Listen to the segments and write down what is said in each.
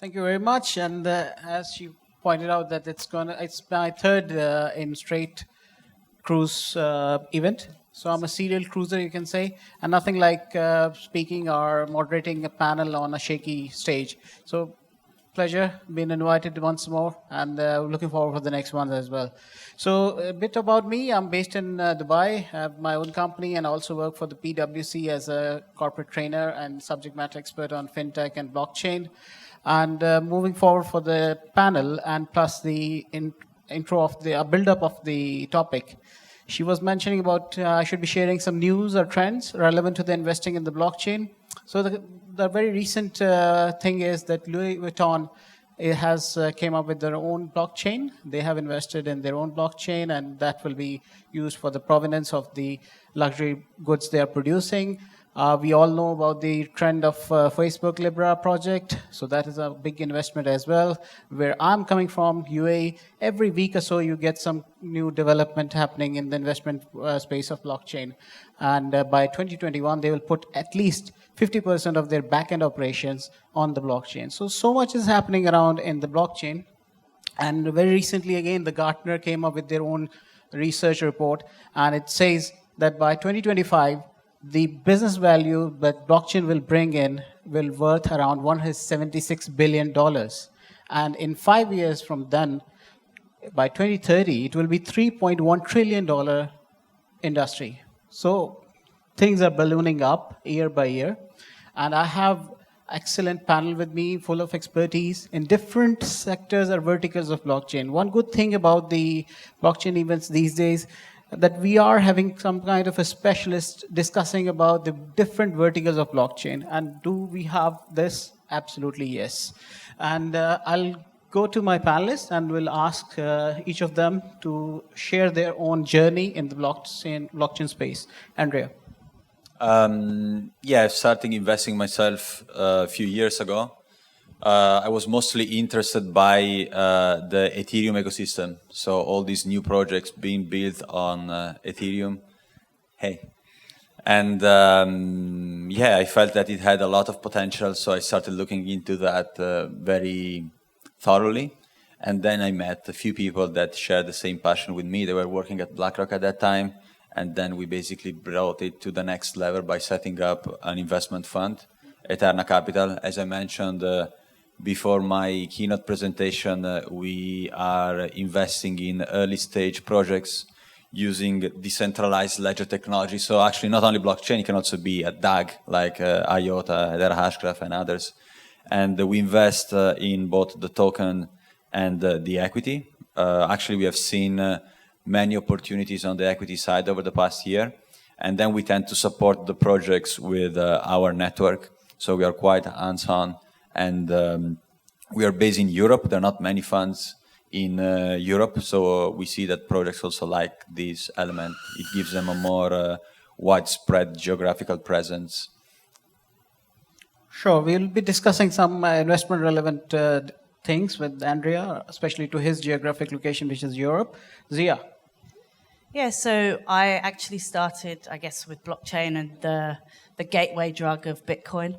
Thank you very much. And as you pointed out, that it's my third in straight cruise event. So I'm a serial cruiser, you can say, and nothing like speaking or moderating a panel on a shaky stage. So pleasure being invited once more, and looking forward for the next one as well. So a bit about me. I'm based in Dubai, have my own company, and also work for the PwC as a corporate trainer and subject matter expert on fintech and blockchain. And moving forward for the panel, and plus the intro of the build-up of the topic, she was mentioning about I should be sharing some news or trends relevant to the investing in the blockchain. So the very recent thing is that Louis Vuitton has came up with their own blockchain. They have invested in their own blockchain, and that will be used for the provenance of the luxury goods they are producing. We all know about the trend of Facebook Libra project, so that is a big investment as well. Where I'm coming from, UAE, every week or so you get some new development happening in the investment space of blockchain. And by 2021, they will put at least 50% of their back-end operations on the blockchain. So much is happening around in the blockchain. And very recently, again, the Gartner came up with their own research report, and it says that by 2025, the business value that blockchain will bring in will worth around $176 billion. And in 5 years from then, by 2030, it will be $3.1 trillion industry. So things are ballooning up year by year. And I have excellent panel with me, full of expertise in different sectors or verticals of blockchain. One good thing about the blockchain events these days, that we are having some kind of a specialist discussing about the different verticals of blockchain. And do we have this? Absolutely, yes. And I'll go to my panelists and will ask each of them to share their own journey in the blockchain space. Andrea. Yeah, starting investing myself a few years ago. I was mostly interested by the Ethereum ecosystem. So all these new projects being built on Ethereum. Hey. And yeah, I felt that it had a lot of potential. So I started looking into that very thoroughly. And then I met a few people that shared the same passion with me. They were working at BlackRock at that time. And then we basically brought it to the next level by setting up an investment fund, Eterna Capital. As I mentioned, before my keynote presentation, we are investing in early stage projects using decentralized ledger technology. So actually not only blockchain, it can also be a DAG like IOTA, Hedera Hashgraph and others. And we invest in both the token and the equity. Actually, we have seen many opportunities on the equity side over the past year. And then we tend to support the projects with our network. So we are quite hands-on. And we are based in Europe. There are not many funds in Europe. So we see that projects also like this element. It gives them a more widespread geographical presence. Sure. We'll be discussing some investment relevant things with Andrea, especially to his geographic location, which is Europe. Zia. Yeah, so I actually started, I guess, with blockchain and the gateway drug of Bitcoin.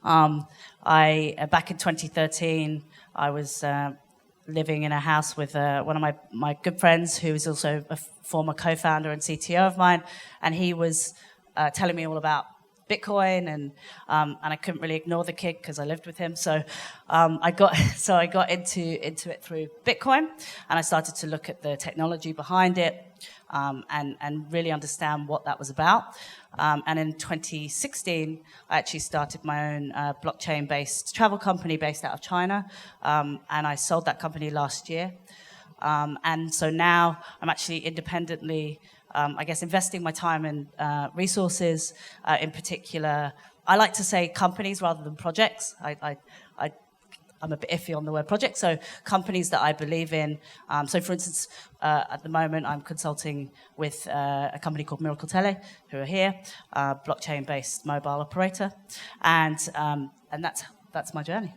Back in 2013, I was living in a house with one of my good friends who is also a former co-founder and CTO of mine, and he was telling me all about Bitcoin, and I couldn't really ignore the kid because I lived with him. So I got into it through Bitcoin, and I started to look at the technology behind it. And really understand what that was about. And in 2016, I actually started my own blockchain-based travel company based out of China, and I sold that company last year. And so now I'm actually independently, I guess, investing my time and resources. In particular, I like to say companies rather than projects. I'm a bit iffy on the word project, so companies that I believe in. So for instance, at the moment, I'm consulting with a company called Miracle Tele, who are here, blockchain-based mobile operator, and that's my journey.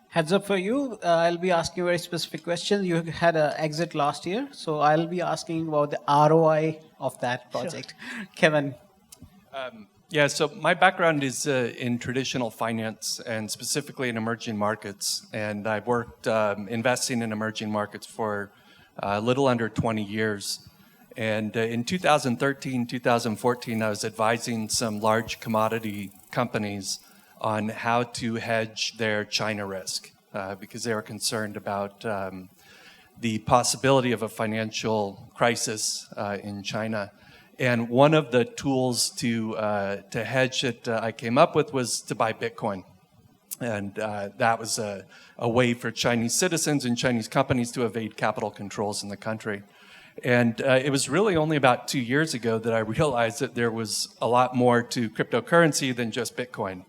Heads up for you, I'll be asking very specific questions. You had an exit last year, so I'll be asking about the ROI of that project. Sure. Kevin. Yeah, so my background is in traditional finance and specifically in emerging markets. And I've worked investing in emerging markets for a little under 20 years. And in 2013, 2014, I was advising some large commodity companies on how to hedge their China risk because they were concerned about the possibility of a financial crisis in China. And one of the tools to hedge that I came up with was to buy Bitcoin. And that was a way for Chinese citizens and Chinese companies to evade capital controls in the country. And it was really only about 2 years ago that I realized that there was a lot more to cryptocurrency than just Bitcoin.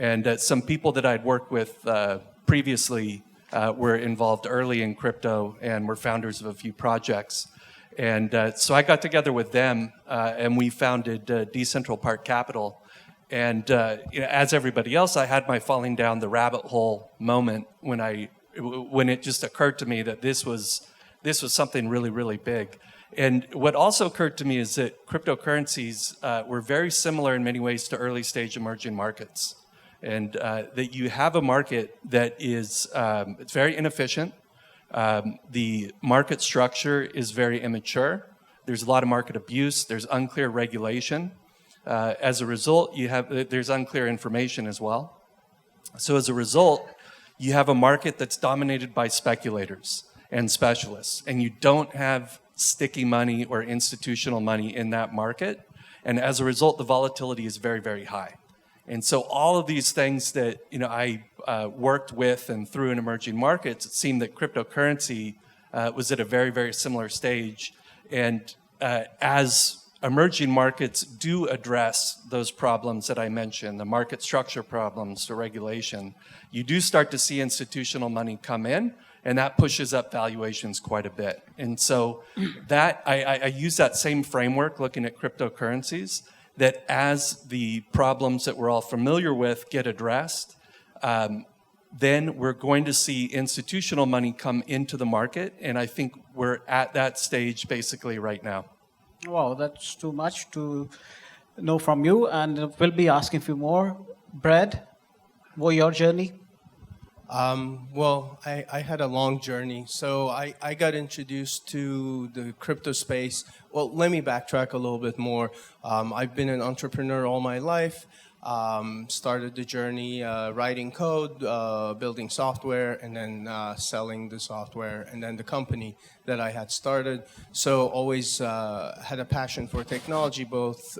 And some people that I'd worked with previously were involved early in crypto and were founders of a few projects. And so I got together with them and we founded Decentral Park Capital. And as everybody else, I had my falling down the rabbit hole moment when it just occurred to me that this was something really, really big. And what also occurred to me is that cryptocurrencies were very similar in many ways to early stage emerging markets. And that you have a market that is it's very inefficient. The market structure is very immature. There's a lot of market abuse. There's unclear regulation. As a result, there's unclear information as well. So as a result, you have a market that's dominated by speculators and specialists, and you don't have sticky money or institutional money in that market. And as a result, the volatility is very, very high. And so all of these things that I worked with and through in emerging markets, it seemed that cryptocurrency was at a very, very similar stage. And as emerging markets do address those problems that I mentioned, the market structure problems, the regulation, you do start to see institutional money come in, and that pushes up valuations quite a bit. And so that I use that same framework looking at cryptocurrencies, that as the problems that we're all familiar with get addressed, then we're going to see institutional money come into the market. And I think we're at that stage basically right now. Wow, that's too much to know from you. And we'll be asking a few more. Brad, what your journey? Well, I had a long journey. So I got introduced to the crypto space. Well, let me backtrack a little bit more. I've been an entrepreneur all my life. Started the journey writing code, building software, and then selling the software, and then the company that I had started. So always had a passion for technology, both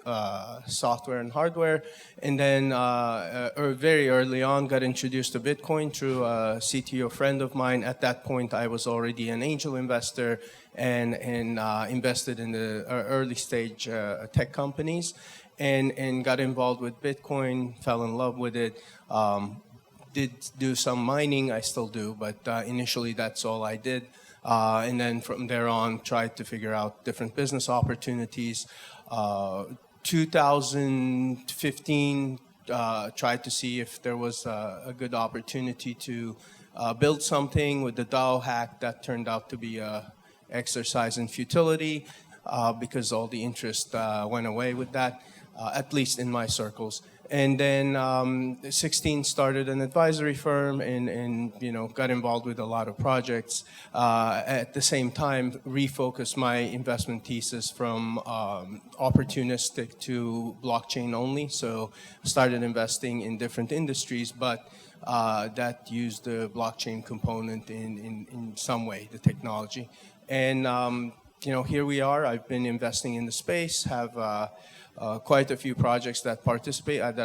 software and hardware. And then very early on got introduced to Bitcoin through a CTO friend of mine. At that point, I was already an angel investor and invested in the early stage tech companies. And got involved with Bitcoin, fell in love with it, did do some mining, I still do, but initially that's all I did. And then from there on, tried to figure out different business opportunities. 2015, tried to see if there was a good opportunity to build something with the DAO hack. That turned out to be an exercise in futility because all the interest went away with that. At least in my circles. And then 16 started an advisory firm and got involved with a lot of projects. At the same time, refocused my investment thesis from opportunistic to blockchain only. So started investing in different industries, but that used the blockchain component in some way, the technology. And here we are. I've been investing in the space, have quite a few projects that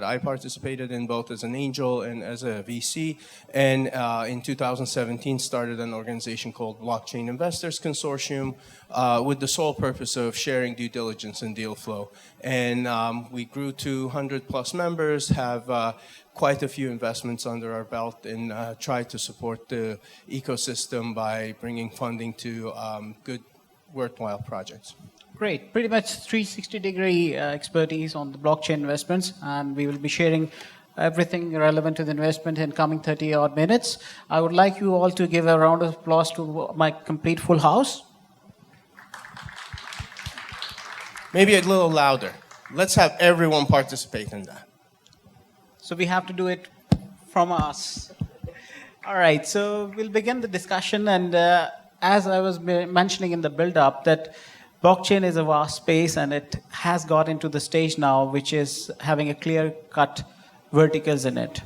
I participated in both as an angel and as a VC. And in 2017 started an organization called Blockchain Investors Consortium with the sole purpose of sharing due diligence and deal flow. And we grew to 100 plus members, have quite a few investments under our belt, and try to support the ecosystem by bringing funding to good, worthwhile projects. Great. Pretty much 360-degree expertise on the blockchain investments, and we will be sharing everything relevant to the investment in coming 30-odd minutes. I would like you all to give a round of applause to my complete full house. Maybe a little louder. let's have everyone participate in that. So we have to do it from us. All right, so we'll begin the discussion. And as I was mentioning in the build-up, that blockchain is a vast space, and it has got into the stage now, which is having a clear-cut verticals in it,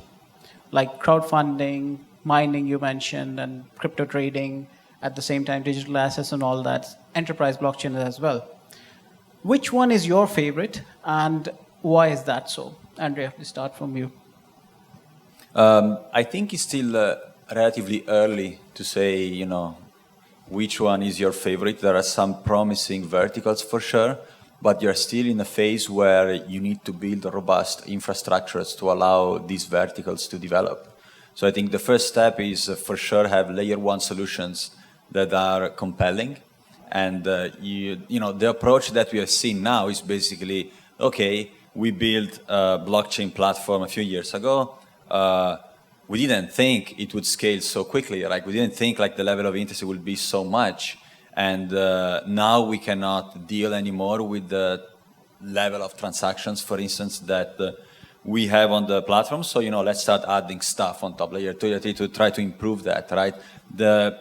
like crowdfunding, mining you mentioned, and crypto trading, at the same time digital assets and all that, enterprise blockchain as well. Which one is your favorite, and why is that so? Andrea, we start from you. I think it's still relatively early to say, which one is your favorite. There are some promising verticals for sure, but you're still in a phase where you need to build robust infrastructures to allow these verticals to develop. So I think the first step is for sure have layer one solutions that are compelling. And the approach that we are seeing now is basically, okay, we built a blockchain platform a few years ago. We didn't think it would scale so quickly. Like we didn't think like the level of interest would be so much. And now we cannot deal anymore with the level of transactions, for instance, that we have on the platform. So, let's start adding stuff on top, layer 2, layer 3, to try to improve that, right? The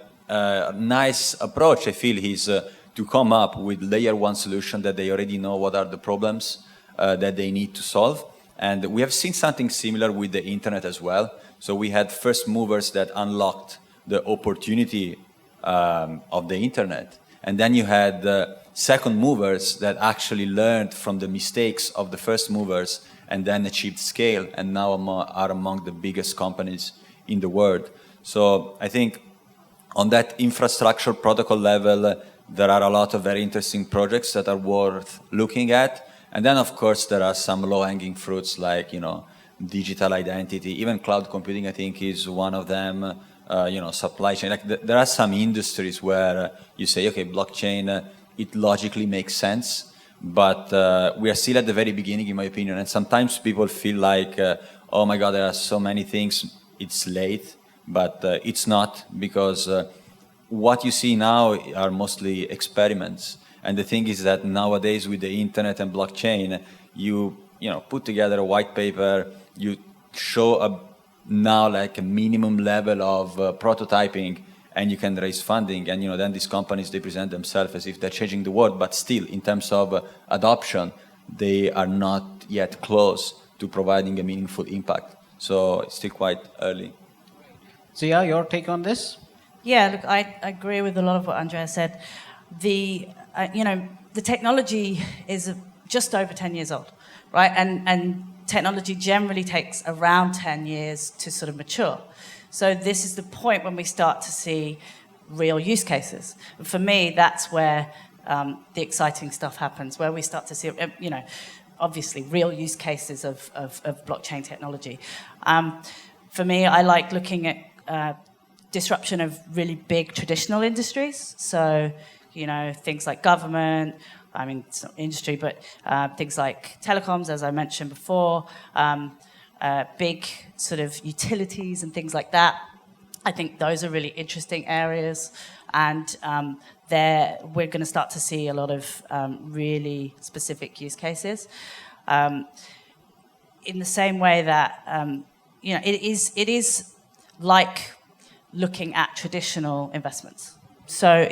nice approach, I feel, is to come up with layer one solution that they already know what are the problems that they need to solve. And we have seen something similar with the internet as well. So we had first movers that unlocked the opportunity of the internet. And then you had second movers that actually learned from the mistakes of the first movers and then achieved scale and now are among the biggest companies in the world. So I think on that infrastructure protocol level, there are a lot of very interesting projects that are worth looking at. And then, of course, there are some low-hanging fruits like, digital identity. Even cloud computing, I think, is one of them. Supply chain. Like there are some industries where you say, okay, blockchain, it logically makes sense, but we are still at the very beginning, in my opinion. And sometimes people feel like, oh my God, there are so many things, it's late, but it's not, because what you see now are mostly experiments. And the thing is that nowadays with the internet and blockchain, you put together a white paper, you show now like a minimum level of prototyping, and you can raise funding. And then these companies, they present themselves as if they're changing the world, but still in terms of adoption, they are not yet close to providing a meaningful impact. So it's still quite early. Zia, your take on this? Yeah, look, I agree with a lot of what Andrea said. The technology is just over 10 years old, right? And technology generally takes around 10 years to sort of mature. So this is the point when we start to see real use cases. For me, that's where the exciting stuff happens, where we start to see, obviously real use cases of blockchain technology. For me, I like looking at disruption of really big traditional industries. So, things like government, it's not industry, but things like telecoms, as I mentioned before, big sort of utilities and things like that. I think those are really interesting areas. And we're going to start to see a lot of really specific use cases. In the same way that, it is like looking at traditional investments. So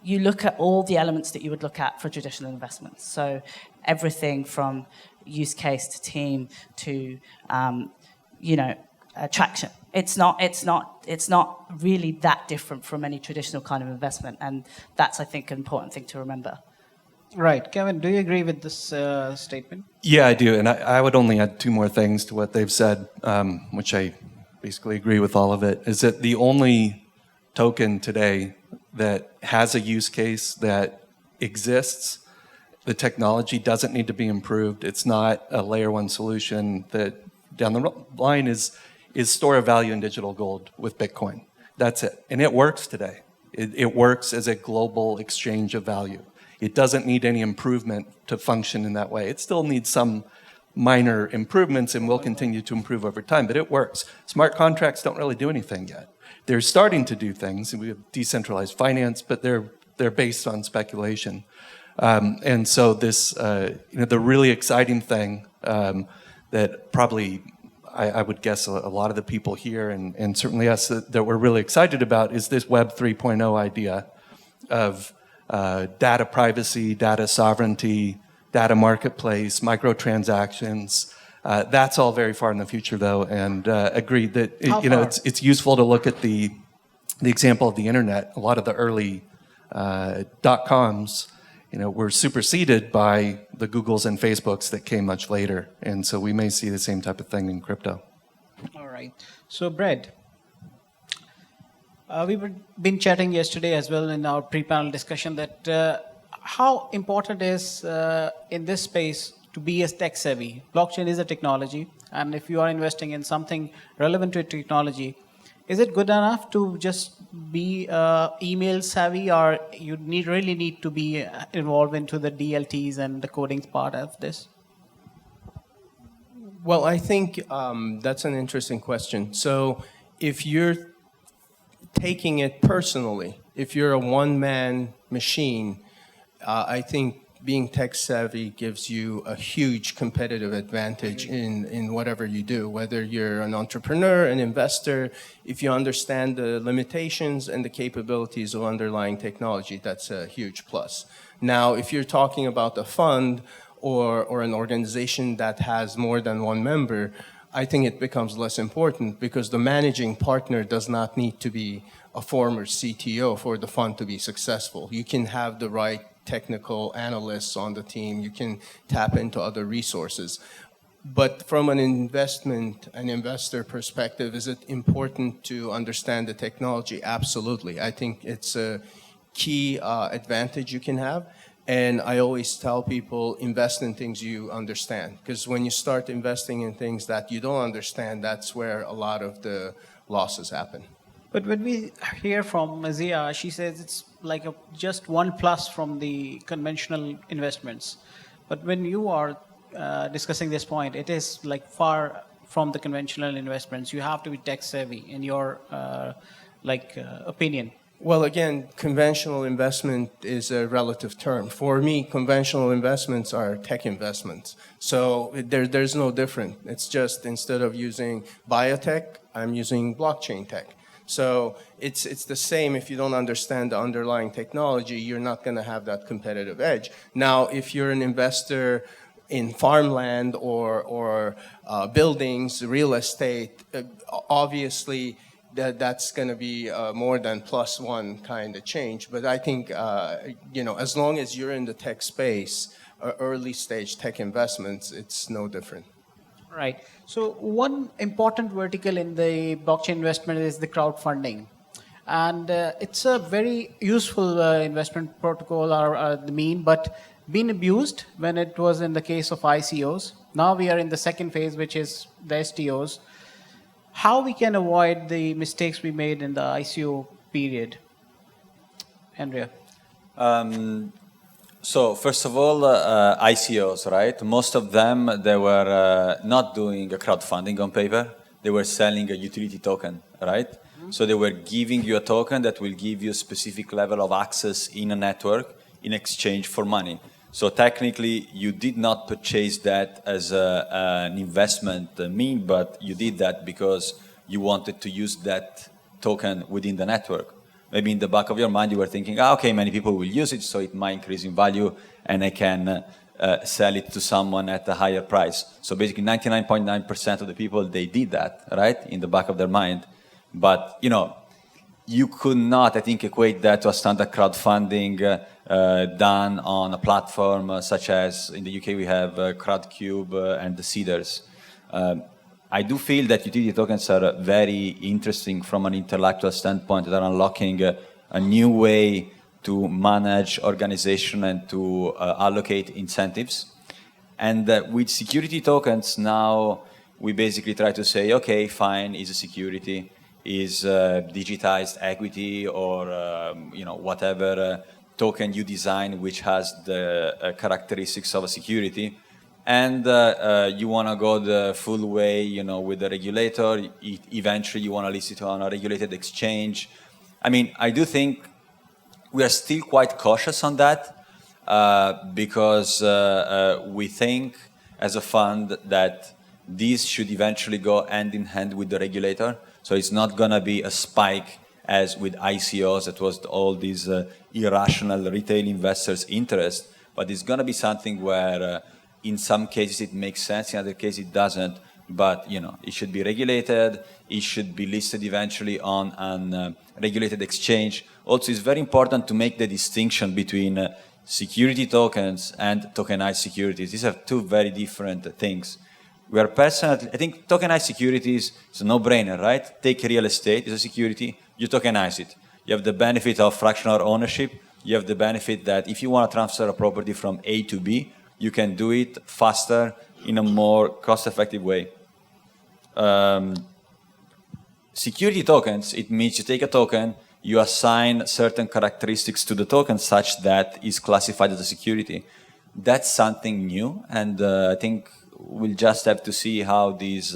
you look at all the elements that you would look at for traditional investments. So everything from use case to team to, traction. It's not really that different from any traditional kind of investment. And that's, I think, an important thing to remember. Right. Kevin, do you agree with this statement? Yeah, I do. And I would only add two more things to what they've said, which I basically agree with all of it, is that the only token today that has a use case that exists, the technology doesn't need to be improved. It's not a layer one solution that down the line is store of value in digital gold with Bitcoin. That's it. And it works today. It works as a global exchange of value. It doesn't need any improvement to function in that way. It still needs some minor improvements and will continue to improve over time, but it works. Smart contracts don't really do anything yet. They're starting to do things, and we have decentralized finance, but they're based on speculation. And so this, the really exciting thing that probably I would guess a lot of the people here and certainly us that we're really excited about is this Web 3.0 idea of data privacy, data sovereignty, data marketplace, microtransactions. That's all very far in the future, though, and agreed that it's useful to look at the example of the internet. A lot of the early .coms, were superseded by the Googles and Facebooks that came much later, and so we may see the same type of thing in crypto. All right. So, Brad, we've been chatting yesterday as well in our pre-panel discussion that how important is in this space to be as tech savvy. Blockchain is a technology, and if you are investing in something relevant to technology, is it good enough to just be email savvy, or you really need to be involved into the DLTs and the coding part of this? Well, I think that's an interesting question. So if you're taking it personally, if you're a one-man machine, I think being tech savvy gives you a huge competitive advantage in whatever you do, whether you're an entrepreneur, an investor. If you understand the limitations and the capabilities of underlying technology, that's a huge plus. Now, if you're talking about a fund or an organization that has more than one member, I think it becomes less important because the managing partner does not need to be a former CTO for the fund to be successful. You can have the right technical analysts on the team. You can tap into other resources. But from an investor perspective, is it important to understand the technology? Absolutely. I think it's a key advantage you can have. And I always tell people, invest in things you understand. Because when you start investing in things that you don't understand, that's where a lot of the losses happen. But when we hear from Zia, she says it's like just 1+ from the conventional investments. But when you are discussing this point, it is like far from the conventional investments. You have to be tech savvy in your opinion. Well, again, conventional investment is a relative term. For me, conventional investments are tech investments. So there's no different. It's just instead of using biotech, I'm using blockchain tech. So it's the same. If you don't understand the underlying technology, you're not going to have that competitive edge. Now, if you're an investor in farmland or buildings, real estate, obviously that's going to be more than +1 kind of change. But I think as long as you're in the tech space, early stage tech investments, it's no different. Right. So one important vertical in the blockchain investment is the crowdfunding. And it's a very useful investment protocol or the mean, but been abused when it was in the case of ICOs. Now we are in the second phase, which is the STOs. How we can avoid the mistakes we made in the ICO period? Andrea. So first of all, ICOs, right? Most of them, they were not doing a crowdfunding on paper. They were selling a utility token, right? Mm-hmm. So they were giving you a token that will give you a specific level of access in a network in exchange for money. So technically, you did not purchase that as an investment mean, but you did that because you wanted to use that token within the network. Maybe in the back of your mind, you were thinking, okay, many people will use it, so it might increase in value, and I can sell it to someone at a higher price. So basically, 99.9% of the people, they did that, right, in the back of their mind. But, you could not, I think, equate that to a standard crowdfunding done on a platform such as, in the UK, we have Crowdcube and the Cedars. I do feel that utility tokens are very interesting from an intellectual standpoint. That are unlocking a new way to manage organization and to allocate incentives. And with security tokens now, we basically try to say, okay, fine, is a security, is digitized equity or whatever token you design which has the characteristics of a security. And you want to go the full way, with the regulator. Eventually, you want to list it on a regulated exchange. I mean, I do think we are still quite cautious on that. because we think as a fund that these should eventually go hand in hand with the regulator. So it's not going to be a spike as with ICOs, that was all these irrational retail investors' interest, but it's going to be something where in some cases it makes sense, in other cases it doesn't. But it should be regulated. It should be listed eventually on an regulated exchange. Also, it's very important to make the distinction between security tokens and tokenized securities. These are two very different things. I think tokenized securities is a no-brainer, right? Take real estate as a security, you tokenize it. You have the benefit of fractional ownership. You have the benefit that if you want to transfer a property from A to B, you can do it faster in a more cost-effective way. Security tokens, it means you take a token, you assign certain characteristics to the token such that it's classified as a security. That's something new, and I think we'll just have to see how this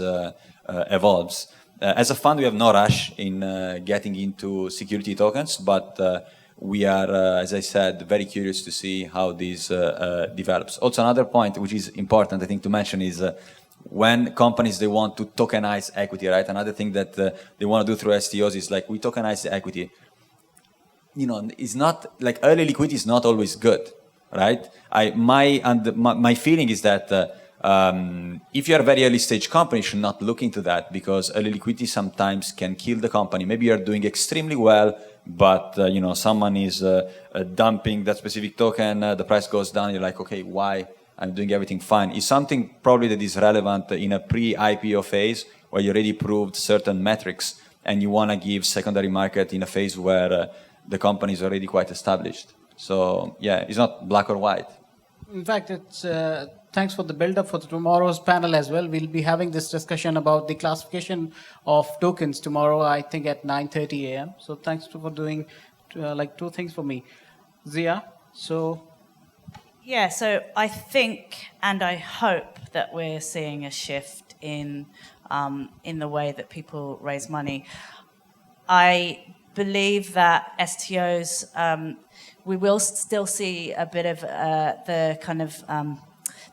evolves. As a fund, we have no rush in getting into security tokens, but we are, as I said, very curious to see how this develops. Also, another point which is important, I think, to mention is when companies, they want to tokenize equity, right? Another thing that they want to do through STOs is like, we tokenize the equity. It's not, like early liquidity is not always good, right? My feeling is that if you're a very early stage company, you should not look into that, because early liquidity sometimes can kill the company. Maybe you're doing extremely well, but someone is dumping that specific token, the price goes down, you're like, okay, why? I'm doing everything fine. It's something probably that is relevant in a pre-IPO phase where you already proved certain metrics and you want to give secondary market in a phase where the company is already quite established. So yeah, it's not black or white. In fact, it's thanks for the build-up for tomorrow's panel as well. We'll be having this discussion about the classification of tokens tomorrow, I think at 9:30 a.m. So thanks for doing like two things for me. Zia, so... Yeah, so I think and I hope that we're seeing a shift in the way that people raise money. I believe that STOs, we will still see a bit of the kind of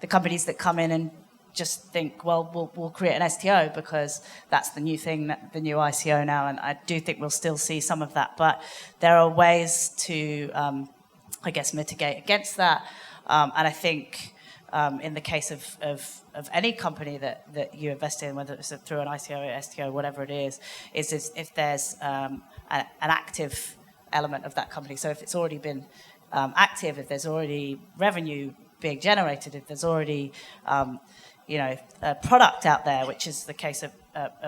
the companies that come in and just think, well, we'll create an STO because that's the new thing, the new ICO now, and I do think we'll still see some of that. But there are ways to, I guess, mitigate against that. And I think in the case of any company that you invest in, whether it's through an ICO or STO, whatever it is if there's an active element of that company. So if it's already been active, if there's already revenue being generated, if there's already a product out there, which is the case of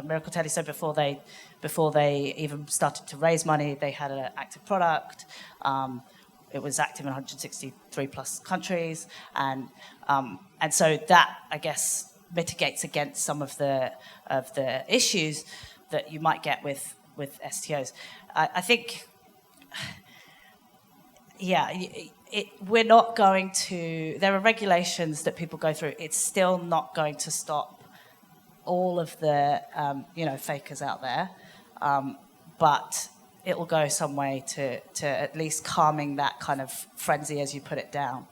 Miracle Telly. So before they even started to raise money, they had an active product. It was active in 163 plus countries, and so that, I guess, mitigates against some of the issues that you might get with STOs. I think, yeah, we're not going to. There are regulations that people go through. It's still not going to stop all of the fakers out there, but it will go some way to at least calming that kind of frenzy as you put it down.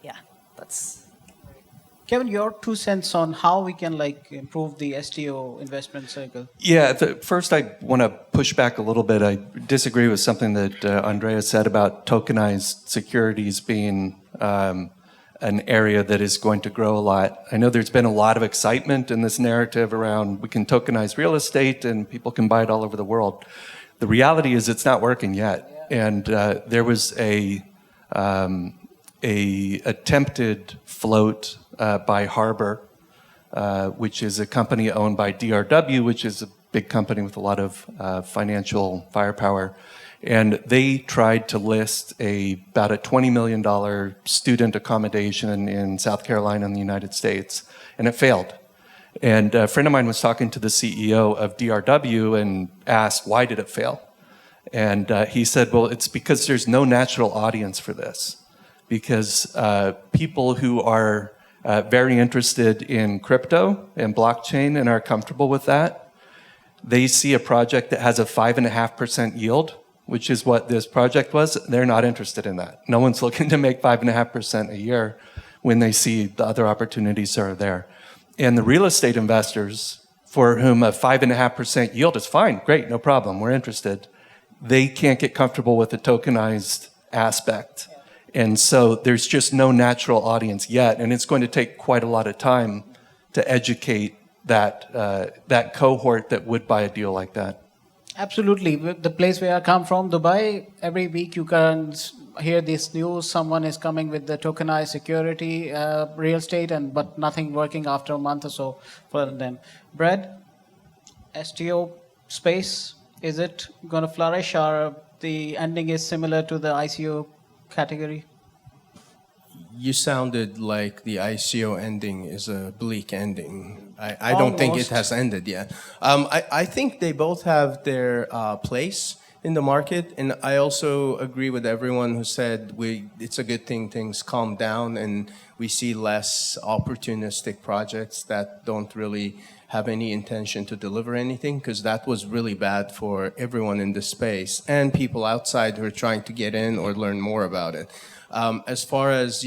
Yeah, that's... Kevin, your 2 cents on how we can improve the STO investment cycle. Yeah, first I want to push back a little bit. I disagree with something that Andrea said about tokenized securities being an area that is going to grow a lot. I know there's been a lot of excitement in this narrative around we can tokenize real estate and people can buy it all over the world. The reality is it's not working yet. And there was a attempted float by Harbor, which is a company owned by DRW, which is a big company with a lot of financial firepower. And they tried to list about a $20 million student accommodation in South Carolina in the United States, and it failed. And a friend of mine was talking to the CEO of DRW and asked, why did it fail? And he said, well, it's because there's no natural audience for this. Because people who are very interested in crypto and blockchain and are comfortable with that, they see a project that has a 5.5% yield which is what this project was, they're not interested in that. No one's looking to make 5.5% a year when they see the other opportunities are there. And the real estate investors, for whom a 5.5% yield is fine, great, no problem, we're interested, they can't get comfortable with the tokenized aspect. And so there's just no natural audience yet, and it's going to take quite a lot of time to educate that cohort that would buy a deal like that. Absolutely. The place where I come from, Dubai, every week you can hear this news. Someone is coming with the tokenized security, real estate, but nothing working after a month or so for them. Brad, STO space, is it going to flourish, or the ending is similar to the ICO category? You sounded like the ICO ending is a bleak ending. I don't think it has ended yet. I think they both have their place in the market, and I also agree with everyone who said it's a good thing things calm down and we see less opportunistic projects that don't really have any intention to deliver anything, because that was really bad for everyone in the space and people outside who are trying to get in or learn more about it. As far as,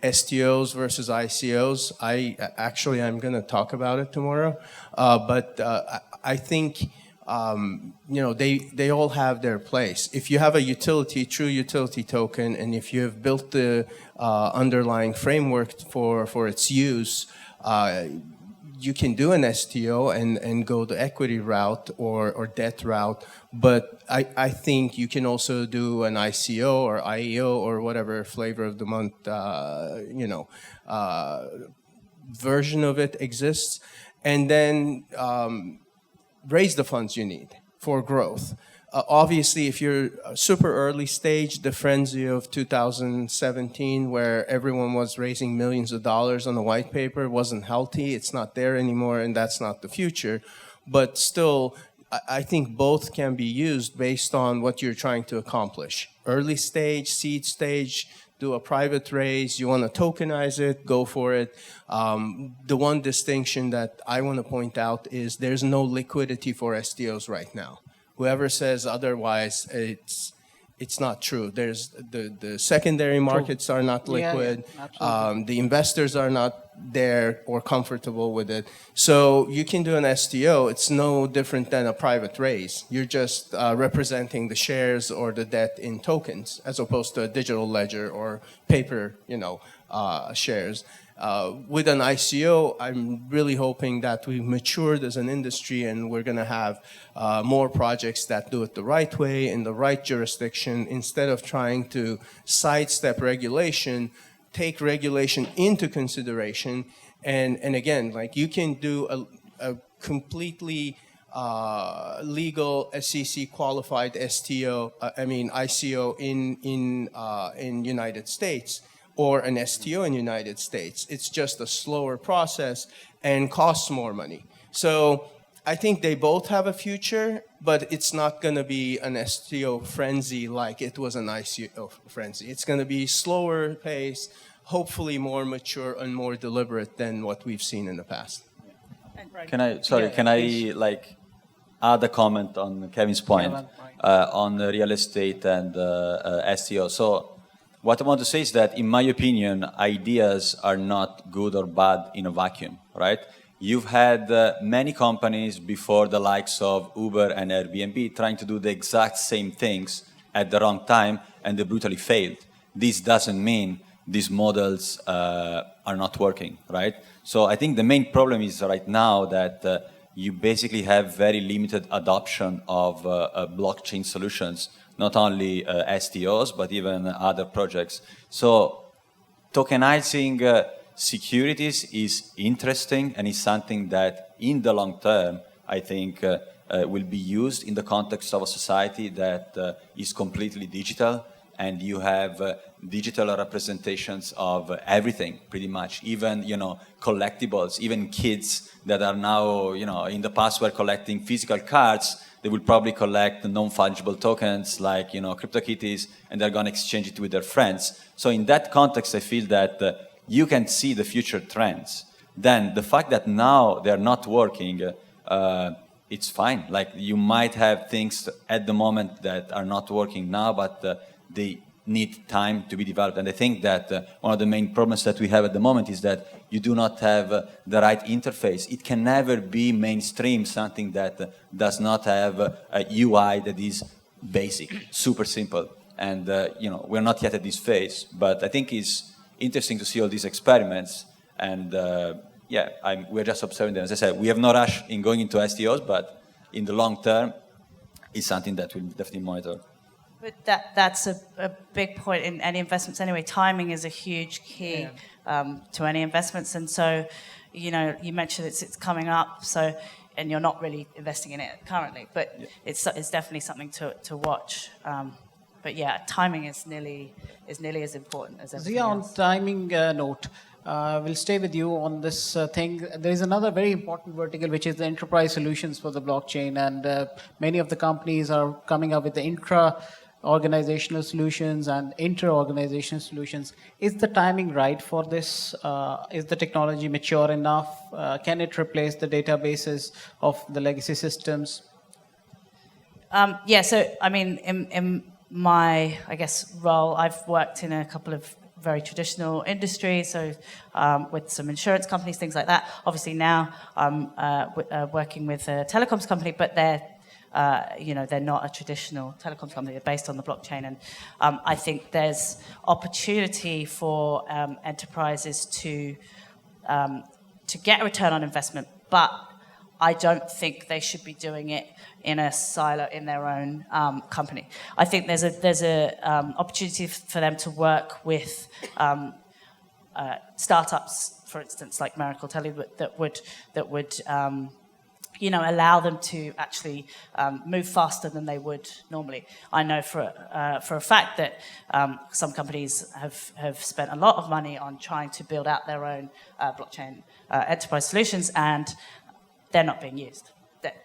STOs versus ICOs, I'm going to talk about it tomorrow. But I think, they all have their place. If you have a true utility token, and if you have built the underlying framework for its use, you can do an STO and go the equity route or debt route, but I think you can also do an ICO or IEO or whatever flavor of the month, version of it exists, and then raise the funds you need for growth. Obviously, if you're super early stage, the frenzy of 2017, where everyone was raising millions of dollars on a white paper, wasn't healthy. It's not there anymore, and that's not the future. But still, I think both can be used based on what you're trying to accomplish. Early stage, seed stage, do a private raise. You want to tokenize it, go for it. The one distinction that I want to point out is there's no liquidity for STOs right now. Whoever says otherwise, it's not true. There's the secondary markets are not liquid. Yeah, the investors are not there or comfortable with it. So you can do an STO. It's no different than a private raise. You're just representing the shares or the debt in tokens, as opposed to a digital ledger or paper, shares. With an ICO, I'm really hoping that we've matured as an industry, and we're going to have more projects that do it the right way in the right jurisdiction, instead of trying to sidestep regulation, take regulation into consideration. And again, like, you can do a completely legal SEC qualified ICO in United States, or an STO in United States. It's just a slower process and costs more money. So I think they both have a future, but it's not going to be an STO frenzy like it was an ICO frenzy. It's going to be slower pace, hopefully more mature and more deliberate than what we've seen in the past. Can I add a comment on Kevin's point on the real estate and STO? So what I want to say is that, in my opinion, ideas are not good or bad in a vacuum, right? You've had many companies before, the likes of Uber and Airbnb, trying to do the exact same things at the wrong time, and they brutally failed. This doesn't mean these models are not working, right? So I think the main problem is right now that you basically have very limited adoption of blockchain solutions, not only STOs, but even other projects. So tokenizing securities is interesting, and is something that in the long term, I think will be used in the context of a society that is completely digital, and you have digital representations of everything, pretty much, even collectibles, even kids that are now, in the past were collecting physical cards. They will probably collect non-fungible tokens like, CryptoKitties, and they're going to exchange it with their friends. So in that context, I feel that you can see the future trends. Then the fact that now they're not working it's fine. Like you might have things at the moment that are not working now, but they need time to be developed. And I think that one of the main problems that we have at the moment is that you do not have the right interface. It can never be mainstream, something that does not have a UI that is basic, super simple. And we're not yet at this phase, but I think it's interesting to see all these experiments. And we're just observing them. As I said, we have no rush in going into STOs, but in the long term, it's something that we'll definitely monitor. But that's a big point in any investments anyway. Timing is a huge key to any investments. And so, you mentioned it's coming up, so, and you're not really investing in it currently, but it's definitely something to watch. But yeah, timing is nearly as important as everything else. On timing note, we'll stay with you on this thing. There is another very important vertical, which is the enterprise solutions for the blockchain. And many of the companies are coming up with the intra-organizational solutions and inter-organizational solutions. Is the timing right for this? Is the technology mature enough? Can it replace the databases of the legacy systems? So, I mean, in my, I guess, role, I've worked in a couple of very traditional industries, so with some insurance companies, things like that. Obviously now I'm working with a telecoms company, but they're not a traditional telecoms company. They're based on the blockchain, and I think there's opportunity for enterprises to get a return on investment, but I don't think they should be doing it in a silo in their own company. I think there's a opportunity for them to work with startups, for instance, like Miracle Tele, that would allow them to actually move faster than they would normally. I know for a fact that some companies have spent a lot of money on trying to build out their own blockchain enterprise solutions, and they're not being used.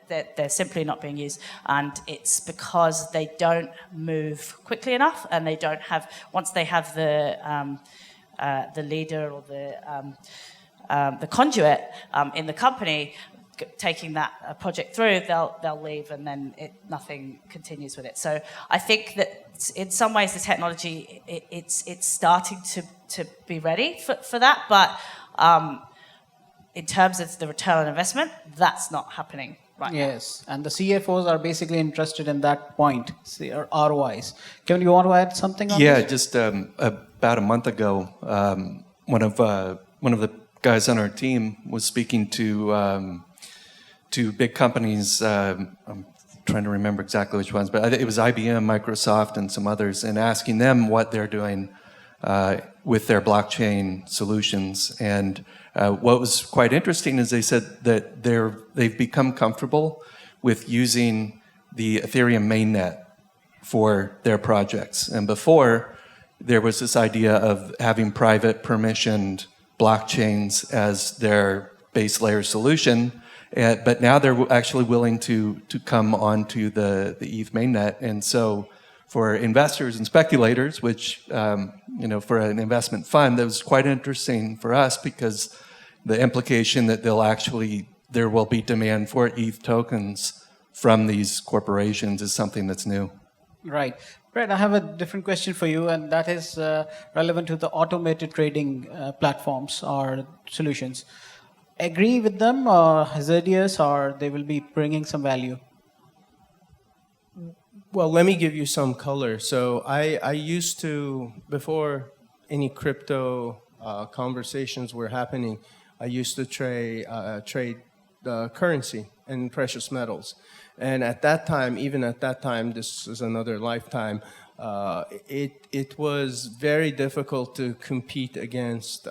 They're simply not being used, and it's because they don't move quickly enough, and they don't have. Once they have the leader or the conduit in the company taking that project through, they'll leave, and then nothing continues with it. So I think that in some ways the technology it's starting to be ready for that, but in terms of the return on investment, that's not happening right now. Yes, and the CFOs are basically interested in that point, ROIs. Kevin, you want to add something on this? Yeah, just about a month ago, one of the guys on our team was speaking to big companies. I'm trying to remember exactly which ones, but it was IBM, Microsoft, and some others, and asking them what they're doing with their blockchain solutions. And what was quite interesting is they said that they've become comfortable with using the Ethereum mainnet for their projects. And before, there was this idea of having private permissioned blockchains as their base layer solution. But now they're actually willing to come onto the ETH mainnet. And so for investors and speculators, which, for an investment fund, that was quite interesting for us, because the implication that there will be demand for ETH tokens from these corporations is something that's new. Right. Brett, I have a different question for you, and that is relevant to the automated trading platforms or solutions. Agree with them, or hazardous, or they will be bringing some value? Well, let me give you some color. So I used to, before any crypto conversations were happening, I used to trade currency and precious metals. And at that time, this is another lifetime, it was very difficult to compete against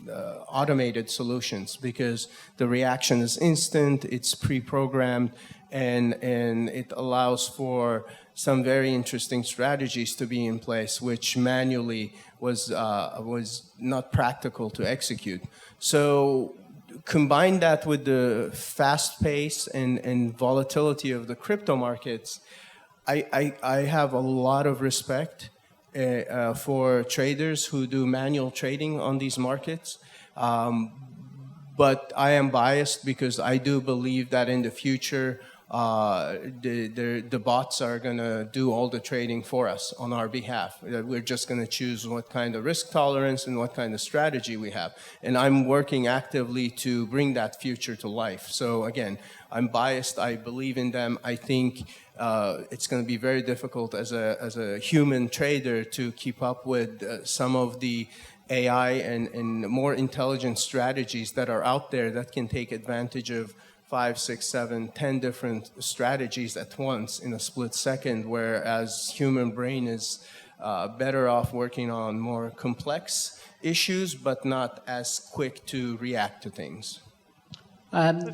automated solutions, because the reaction is instant, it's pre-programmed, and it allows for some very interesting strategies to be in place, which manually was not practical to execute. So combine that with the fast pace and volatility of the crypto markets, I have a lot of respect for traders who do manual trading on these markets. but I am biased because I do believe that in the future, the bots are going to do all the trading for us on our behalf. We're just going to choose what kind of risk tolerance and what kind of strategy we have. And I'm working actively to bring that future to life. So again, I'm biased. I believe in them. I think it's going to be very difficult as a human trader to keep up with some of the AI and more intelligent strategies that are out there that can take advantage of 5, 6, 7, 10 different strategies at once in a split second, whereas human brain is better off working on more complex issues, but not as quick to react to things. And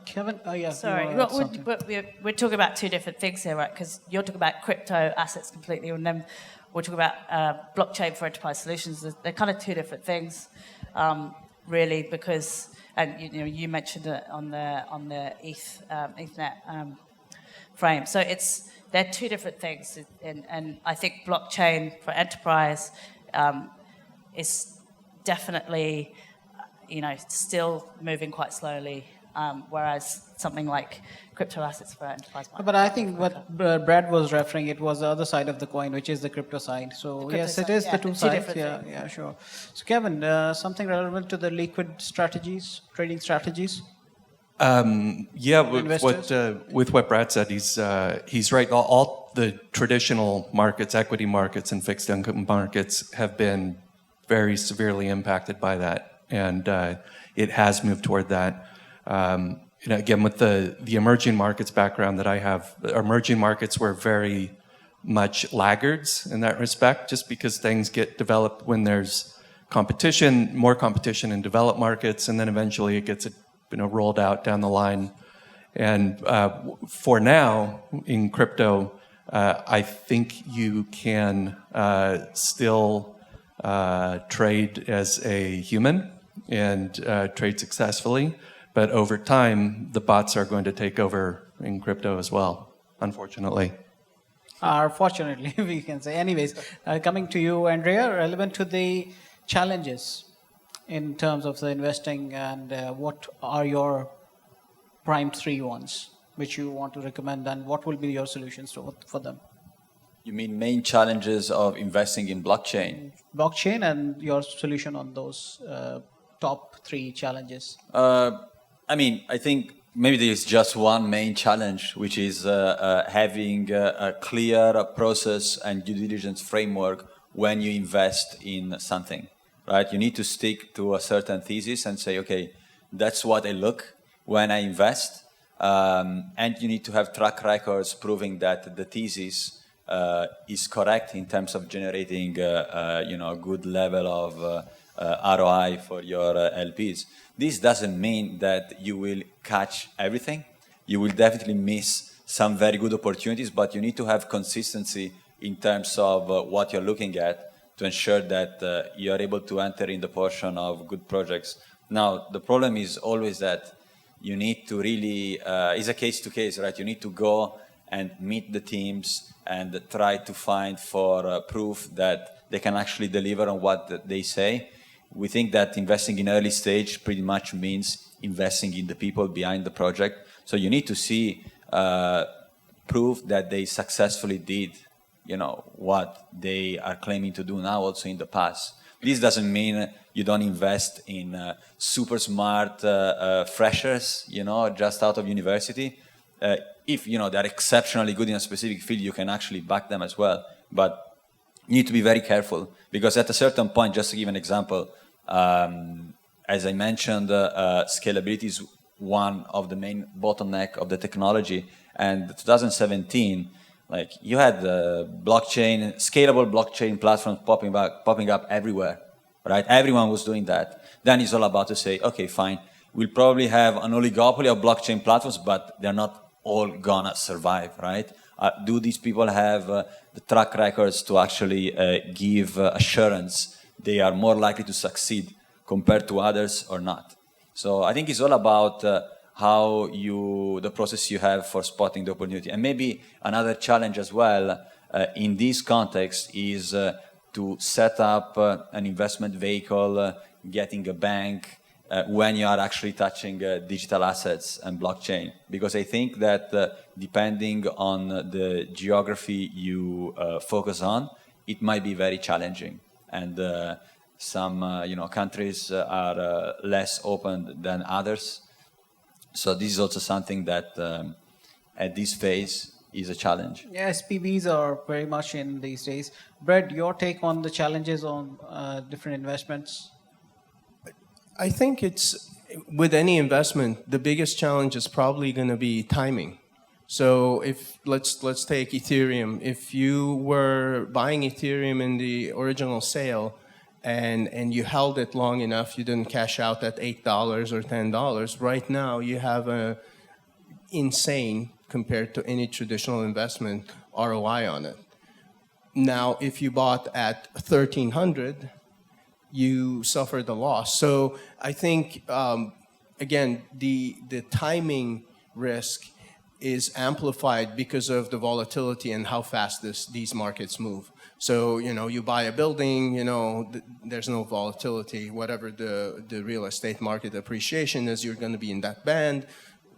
Kevin, yeah. Sorry, we're talking about two different things here, right? Because you're talking about crypto assets completely, and then we're talking about blockchain for enterprise solutions. They're kind of two different things, really, because. And you mentioned it on the Ethernet frame. So they're two different things, and I think blockchain for enterprise is definitely still moving quite slowly, whereas something like crypto assets for enterprise. But I think what Brad was referring, it was the other side of the coin, which is the crypto side. So yes, it is the two sides. Yeah, sure. So Kevin, something relevant to the liquid strategies, trading strategies? With what Brad said, he's right. All the traditional markets, equity markets and fixed income markets, have been very severely impacted by that, and it has moved toward that. Again, with the emerging markets background that I have, emerging markets were very much laggards in that respect, just because things get developed when there's competition, more competition in developed markets, and then eventually it gets rolled out down the line. And for now, in crypto, I think you can still trade as a human and trade successfully. But over time, the bots are going to take over in crypto as well, unfortunately. Fortunately, we can say. Anyways, coming to you, Andrea, relevant to the challenges in terms of the investing, and what are your prime 3 ones which you want to recommend, and what will be your solutions for them? You mean main challenges of investing in blockchain? Blockchain, and your solution on those top 3 challenges. I think maybe there's just one main challenge, which is having a clear process and due diligence framework when you invest in something, right? You need to stick to a certain thesis and say, okay, that's what I look when I invest. And you need to have track records proving that the thesis is correct in terms of generating a good level of ROI for your LPs. This doesn't mean that you will catch everything. You will definitely miss some very good opportunities, but you need to have consistency in terms of what you're looking at to ensure that you are able to enter in the portion of good projects. Now, the problem is always that you need to really, it's a case to case, right? You need to go and meet the teams and try to find for proof that they can actually deliver on what they say. We think that investing in early stage pretty much means investing in the people behind the project. So you need to see proof that they successfully did, what they are claiming to do now, also in the past. This doesn't mean you don't invest in super smart freshers, just out of university. If they're exceptionally good in a specific field, you can actually back them as well. But you need to be very careful, because at a certain point, just to give an example, as I mentioned, scalability is one of the main bottleneck of the technology. And 2017, you had scalable blockchain platforms popping up everywhere, right? Everyone was doing that. Then it's all about to say, okay, fine, we'll probably have an oligopoly of blockchain platforms, but they're not all gonna survive, right? Do these people have the track records to actually give assurance they are more likely to succeed compared to others or not? So I think it's all about the process you have for spotting the opportunity. And maybe another challenge as well in this context is to set up an investment vehicle, getting a bank, when you are actually touching digital assets and blockchain. Because I think that depending on the geography you focus on, it might be very challenging. And some countries are less open than others. So this is also something that at this phase is a challenge. Yeah, SPVs are very much in these days. Brett, your take on the challenges on different investments? I think it's, with any investment, the biggest challenge is probably going to be timing. So if let's take Ethereum. If you were buying Ethereum in the original sale and you held it long enough, you didn't cash out at $8 or $10, right now you have a insane, compared to any traditional investment, ROI on it. Now, if you bought at 1,300, you suffered a loss. So I think, again, the timing risk is amplified because of the volatility and how fast these markets move. So, you buy a building, there's no volatility. Whatever the real estate market appreciation is, you're going to be in that band.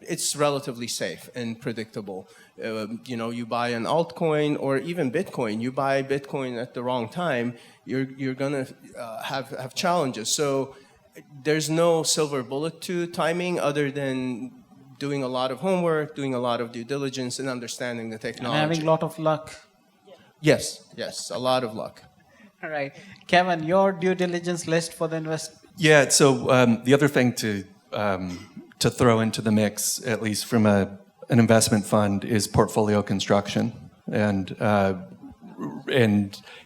It's relatively safe and predictable. You buy an altcoin or even Bitcoin. You buy Bitcoin at the wrong time, you're going to have challenges. So there's no silver bullet to timing other than doing a lot of homework, doing a lot of due diligence, and understanding the technology. And having a lot of luck. Yes, a lot of luck. All right. Kevin, your due diligence list for the investment? Yeah, so the other thing to throw into the mix, at least from an investment fund, is portfolio construction, and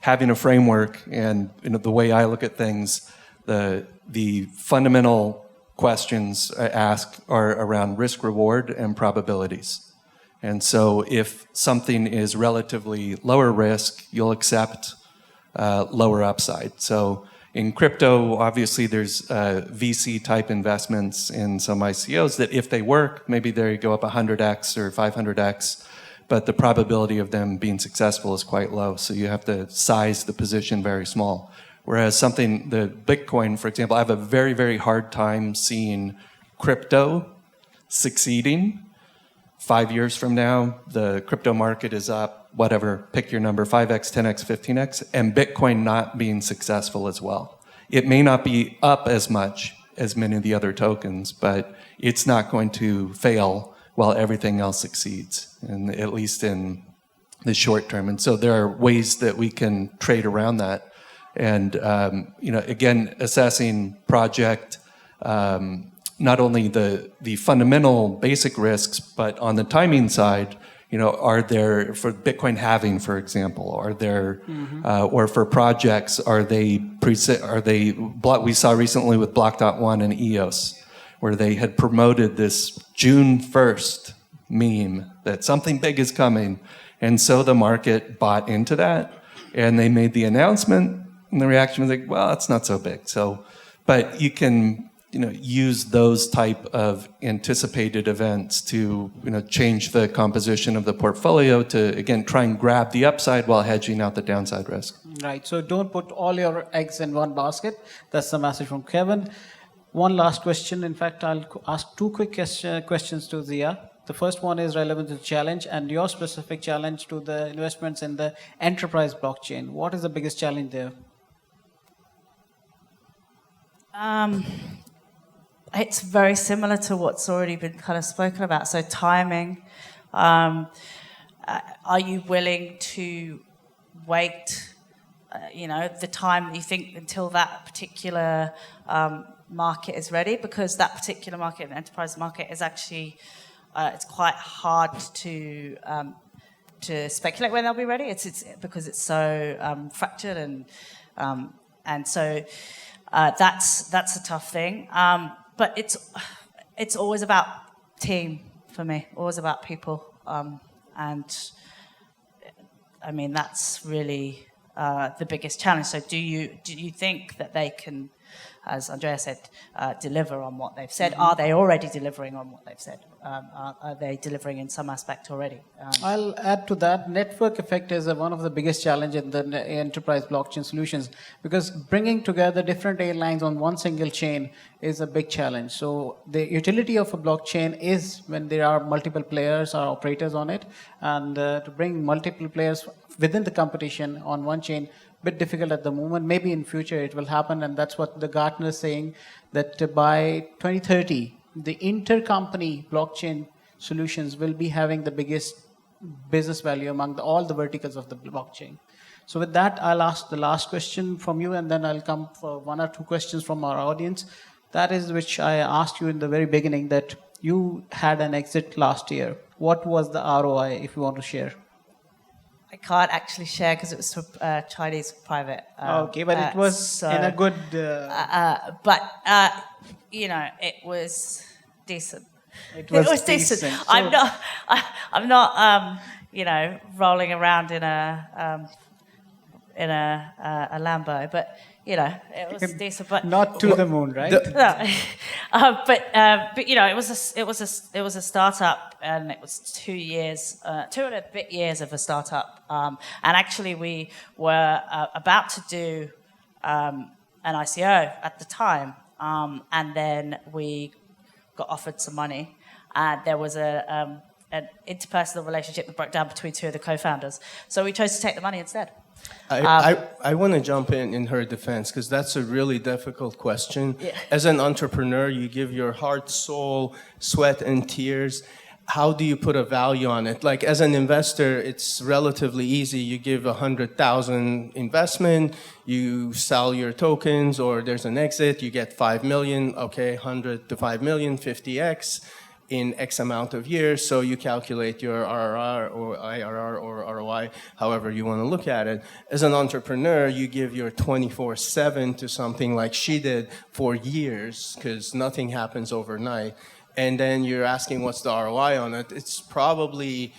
having a framework. And the way I look at things, the fundamental questions I ask are around risk reward and probabilities. And so if something is relatively lower risk, you'll accept lower upside. So in crypto, obviously, there's VC-type investments in some ICOs that, if they work, maybe they go up 100x or 500x, but the probability of them being successful is quite low. So you have to size the position very small. Whereas the Bitcoin, for example, I have a very, very hard time seeing crypto succeeding. 5 years from now, the crypto market is up, whatever, pick your number, 5x, 10x, 15x, and Bitcoin not being successful as well. It may not be up as much as many of the other tokens, but it's not going to fail while everything else succeeds, and at least in the short term. And so there are ways that we can trade around that. And, again, assessing project, not only the fundamental basic risks, but on the timing side, are there, for Bitcoin halving, for example, are there, or for projects, we saw recently with Block.one and EOS, where they had promoted this June 1st meme that something big is coming. And so the market bought into that, and they made the announcement, and the reaction was like, well, it's not so big. So, but you can, use those type of anticipated events to, change the composition of the portfolio to, again, try and grab the upside while hedging out the downside risk. Right. So don't put all your eggs in one basket. That's the message from Kevin. One last question. In fact, I'll ask two quick questions to Zia. The first one is relevant to the challenge and your specific challenge to the investments in the enterprise blockchain. What is the biggest challenge there? It's very similar to what's already been kind of spoken about. So timing. Are you willing to wait, the time that you think until that particular market is ready? Because that particular market, the enterprise market, is actually it's quite hard to speculate when they'll be ready. It's because it's so fractured and so that's a tough thing. But it's always about team for me, always about people, and I mean that's really the biggest challenge. So do you think that they can as Andrea said, deliver on what they've said. Are they already delivering on what they've said? Are they delivering in some aspect already? I'll add to that. Network effect is one of the biggest challenges in the enterprise blockchain solutions, because bringing together different airlines on one single chain is a big challenge. So the utility of a blockchain is when there are multiple players or operators on it, and to bring multiple players within the competition on one chain, bit difficult at the moment. Maybe in future it will happen, and that's what the Gartner is saying, that by 2030, the intercompany blockchain solutions will be having the biggest business value among all the verticals of the blockchain. So with that, I'll ask the last question from you, and then I'll come for one or two questions from our audience. That is which I asked you in the very beginning, that you had an exit last year. What was the ROI, if you want to share? I can't actually share because it was to Chinese private. Okay, but it was in a good... it was decent. It was decent. So I'm not, rolling around in a Lambo, but it was decent. But not to the moon, right? No. It was a startup, and it was 2 years, 2 and a bit years of a startup. And actually, we were about to do an ICO at the time, and then we got offered some money, and there was an interpersonal relationship that broke down between two of the co-founders. So we chose to take the money instead. I want to jump in her defense, because that's a really difficult question. Yeah. As an entrepreneur, you give your heart, soul, sweat, and tears. How do you put a value on it? Like, as an investor, it's relatively easy. You give 100,000 investment, you sell your tokens, or there's an exit, you get 5 million, okay, 100 to 5 million, 50x in X amount of years. So you calculate your RRR or IRR or ROI, however you want to look at it. As an entrepreneur, you give your 24/7 to something like she did for years, because nothing happens overnight. And then you're asking what's the ROI on it. It's probably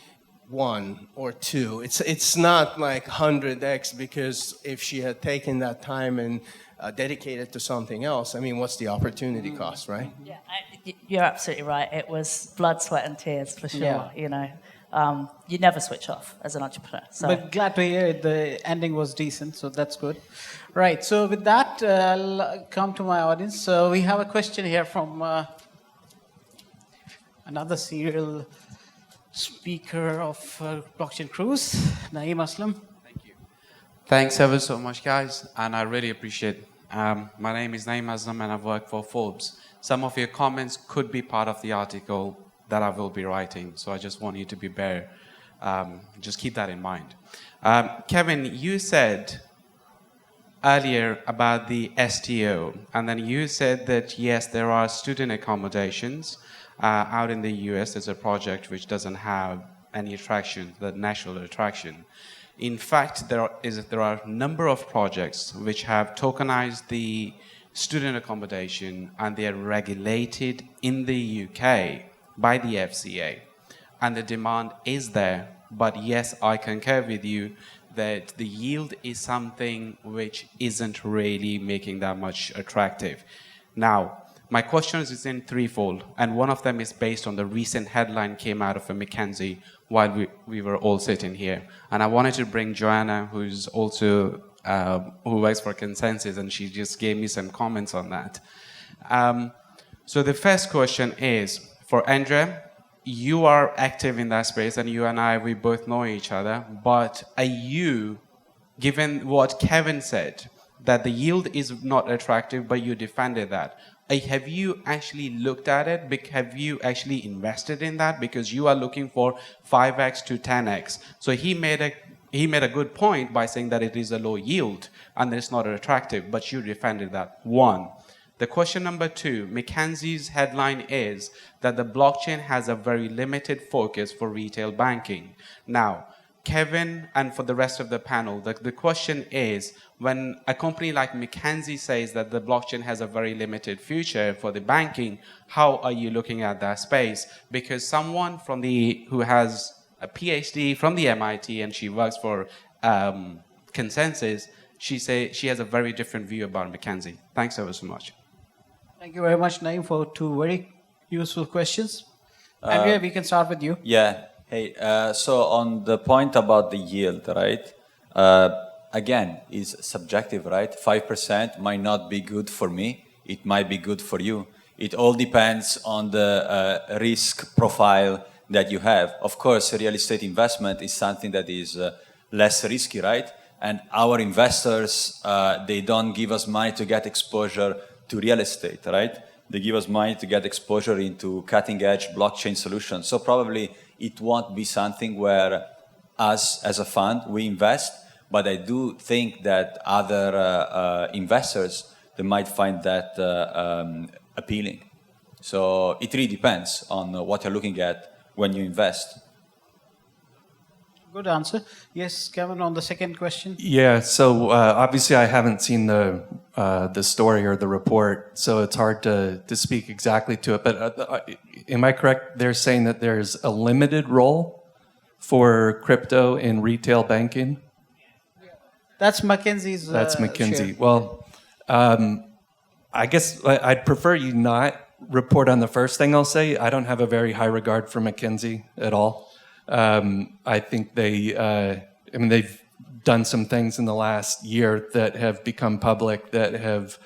1 or 2. It's not like 100x, because if she had taken that time and dedicated to something else, I mean, what's the opportunity cost, right? Yeah, you're absolutely right. It was blood, sweat, and tears for sure. Yeah. You never switch off as an entrepreneur. So. But glad to hear it. The ending was decent, so that's good. Right, so with that, I'll come to my audience. So we have a question here from another serial speaker of Blockchain Cruise, Naeem Aslam. Thank you. Thanks ever so much, guys, and I really appreciate it. My name is Naeem Aslam, and I've worked for Forbes. Some of your comments could be part of the article that I will be writing, so I just want you to be bare. Just keep that in mind. Kevin, you said earlier about the STO, and then you said that, yes, there are student accommodations out in the US. There's a project which doesn't have any attraction, the national attraction. In fact, there are a number of projects which have tokenized the student accommodation, and they are regulated in the UK by the FCA. And the demand is there. But yes, I concur with you that the yield is something which isn't really making that much attractive. Now, my question is in threefold, and one of them is based on the recent headline came out of a McKinsey while we were all sitting here. And I wanted to bring Joanna, who's also who works for Consensus, and she just gave me some comments on that. So the first question is, for Andrea, you are active in that space, and you and I, we both know each other, but are you, given what Kevin said, that the yield is not attractive, but you defended that, have you actually looked at it? Have you actually invested in that? Because you are looking for 5x to 10x. So he made a good point by saying that it is a low yield and it's not attractive, but you defended that. One. The question number two, McKinsey's headline is that the blockchain has a very limited focus for retail banking. Now, Kevin, and for the rest of the panel, the question is, when a company like McKinsey says that the blockchain has a very limited future for the banking, how are you looking at that space? Because someone who has a PhD from the MIT and she works for Consensus, she has a very different view about McKinsey. Thanks ever so much. Thank you very much, Naeem, for two very useful questions. Andrea, we can start with you. Yeah. Hey, so on the point about the yield, right? Again, is subjective, right? 5% might not be good for me. It might be good for you. It all depends on the risk profile that you have. Of course, real estate investment is something that is less risky, right? And our investors, they don't give us money to get exposure to real estate, right? They give us money to get exposure into cutting-edge blockchain solutions. So probably it won't be something where us as a fund, we invest, but I do think that other investors, they might find that appealing. So it really depends on what you're looking at when you invest. Good answer. Yes, Kevin, on the second question. Yeah, so obviously I haven't seen the story or the report, so it's hard to speak exactly to it. But am I correct? They're saying that there's a limited role for crypto in retail banking? That's McKinsey's That's McKinsey. share. Well, I guess I'd prefer you not report on the first thing I'll say. I don't have a very high regard for McKinsey at all. I think they've done some things in the last year that have become public that have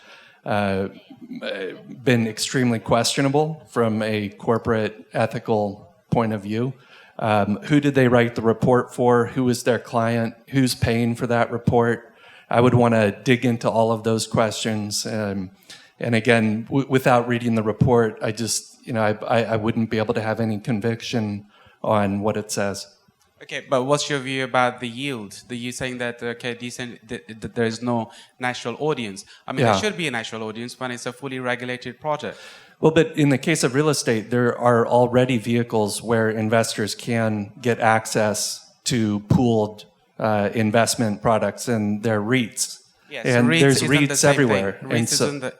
been extremely questionable from a corporate ethical point of view. Who did they write the report for? Who is their client? Who's paying for that report? I would want to dig into all of those questions. And again, without reading the report, I just, I wouldn't be able to have any conviction on what it says. Okay, but what's your view about the yield? Are you saying that, there is no natural audience? I mean, there should be a natural audience when it's a fully regulated product. Well, but in the case of real estate, there are already vehicles where investors can get access to pooled investment products, and they're REITs. Yes, and REITs there's isn't the REITs same everywhere. thing. And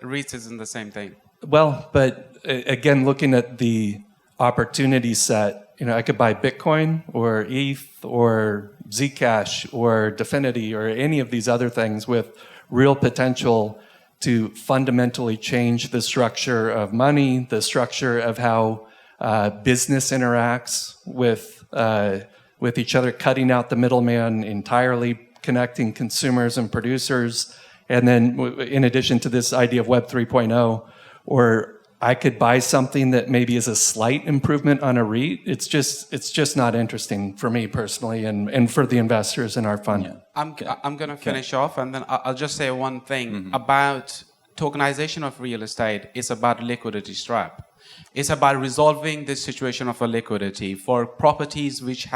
REITs isn't the same thing. well, but again, looking at the opportunity set, I could buy Bitcoin or ETH or Zcash or Definity or any of these other things with real potential to fundamentally change the structure of money, the structure of how business interacts with each other, cutting out the middleman entirely, connecting consumers and producers. And then in addition to this idea of Web 3.0, or I could buy something that maybe is a slight improvement on a REIT. It's just not interesting for me personally and for the investors in our fund. Yeah. I'm going to finish off, and then I'll just say one thing about tokenization of real estate. It's about liquidity trap. It's about resolving this situation of a liquidity for properties which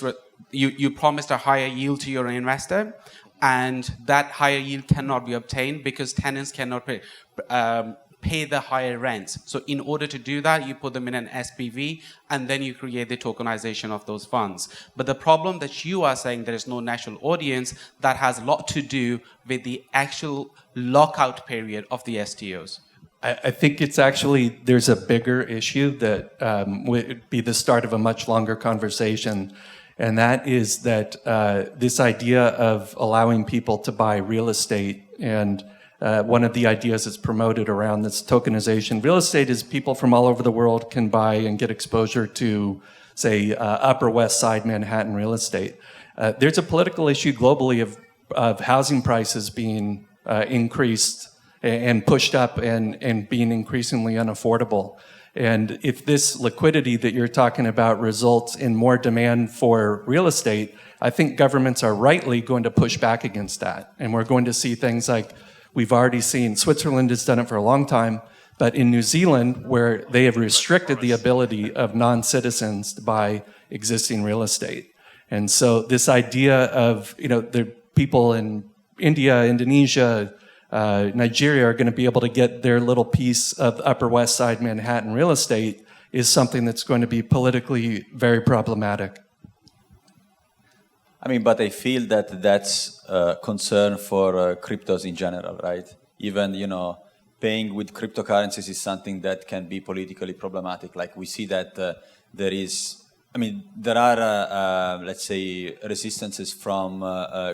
were you promised a higher yield to your investor, and that higher yield cannot be obtained because tenants cannot pay the higher rents. So in order to do that, you put them in an SPV, and then you create the tokenization of those funds. But the problem that you are saying there is no natural audience, that has a lot to do with the actual lockout period of the STOs. I think it's actually, there's a bigger issue that would be the start of a much longer conversation. And that is that this idea of allowing people to buy real estate, and one of the ideas that's promoted around this tokenization, real estate is people from all over the world can buy and get exposure to, say, Upper West Side Manhattan real estate. There's a political issue globally of housing prices being increased and pushed up and being increasingly unaffordable. And if this liquidity that you're talking about results in more demand for real estate, I think governments are rightly going to push back against that. And we're going to see things like we've already seen, Switzerland has done it for a long time, but in New Zealand, where they have restricted the ability of non-citizens to buy existing real estate. And so this idea of, the people in India, Indonesia, Nigeria are going to be able to get their little piece of Upper West Side Manhattan real estate is something that's going to be politically very problematic. I mean, but I feel that that's a concern for cryptos in general, right? Even, paying with cryptocurrencies is something that can be politically problematic. Like we see that there is I mean, there are, let's say, resistances from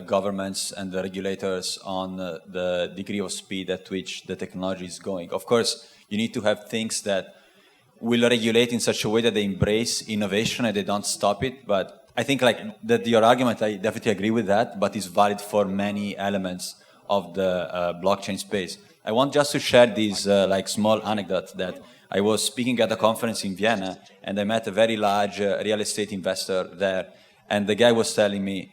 governments and the regulators on the degree of speed at which the technology is going. Of course, you need to have things that will regulate in such a way that they embrace innovation and they don't stop it. But I think like that your argument, I definitely agree with that, but it's valid for many elements of the blockchain space. I want just to share this like small anecdote that I was speaking at a conference in Vienna and I met a very large real estate investor there. And the guy was telling me,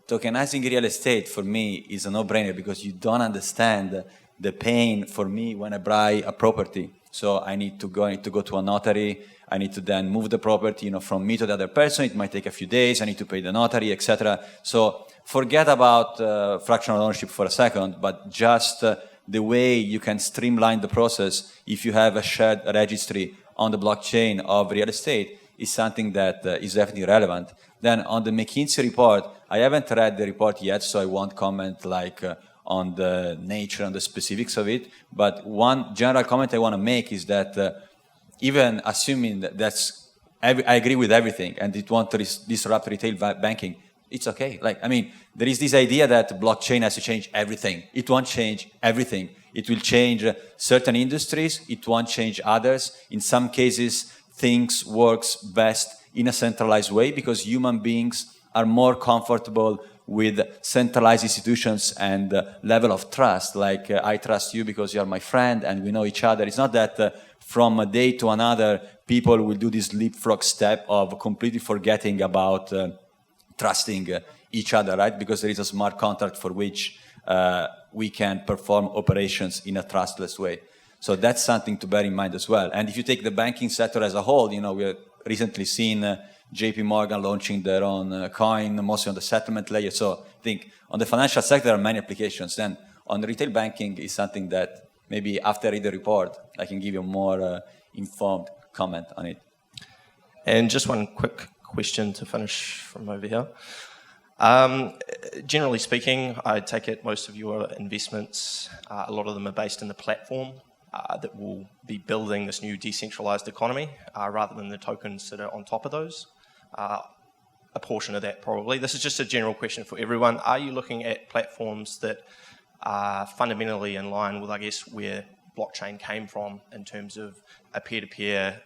tokenizing real estate for me is a no-brainer because you don't understand the pain for me when I buy a property. So I need to go to a notary. I need to then move the property, from me to the other person. It might take a few days. I need to pay the notary, etc. So forget about fractional ownership for a second, but just the way you can streamline the process if you have a shared registry on the blockchain of real estate is something that is definitely relevant. Then on the McKinsey report, I haven't read the report yet, so I won't comment on the nature and the specifics of it. But one general comment I want to make is that even assuming I agree with everything and it won't disrupt retail banking, it's okay. There is this idea that blockchain has to change everything. It won't change everything. It will change certain industries. It won't change others. In some cases, things works best in a centralized way because human beings are more comfortable with centralized institutions and level of trust. I trust you because you are my friend and we know each other. It's not that from a day to another, people will do this leapfrog step of completely forgetting about trusting each other, right? Because there is a smart contract for which we can perform operations in a trustless way. So that's something to bear in mind as well. And if you take the banking sector as a whole, we have recently seen JP Morgan launching their own coin, mostly on the settlement layer. So I think on the financial sector, there are many applications. Then on the retail banking is something that maybe after I read the report, I can give you a more informed comment on it. And just one quick question to finish from over here. Generally speaking, I take it most of your investments, a lot of them are based in the platform that will be building this new decentralized economy rather than the tokens that are on top of those. A portion of that probably. This is just a general question for everyone. Are you looking at platforms that are fundamentally in line with, I guess, where blockchain came from in terms of a peer-to-peer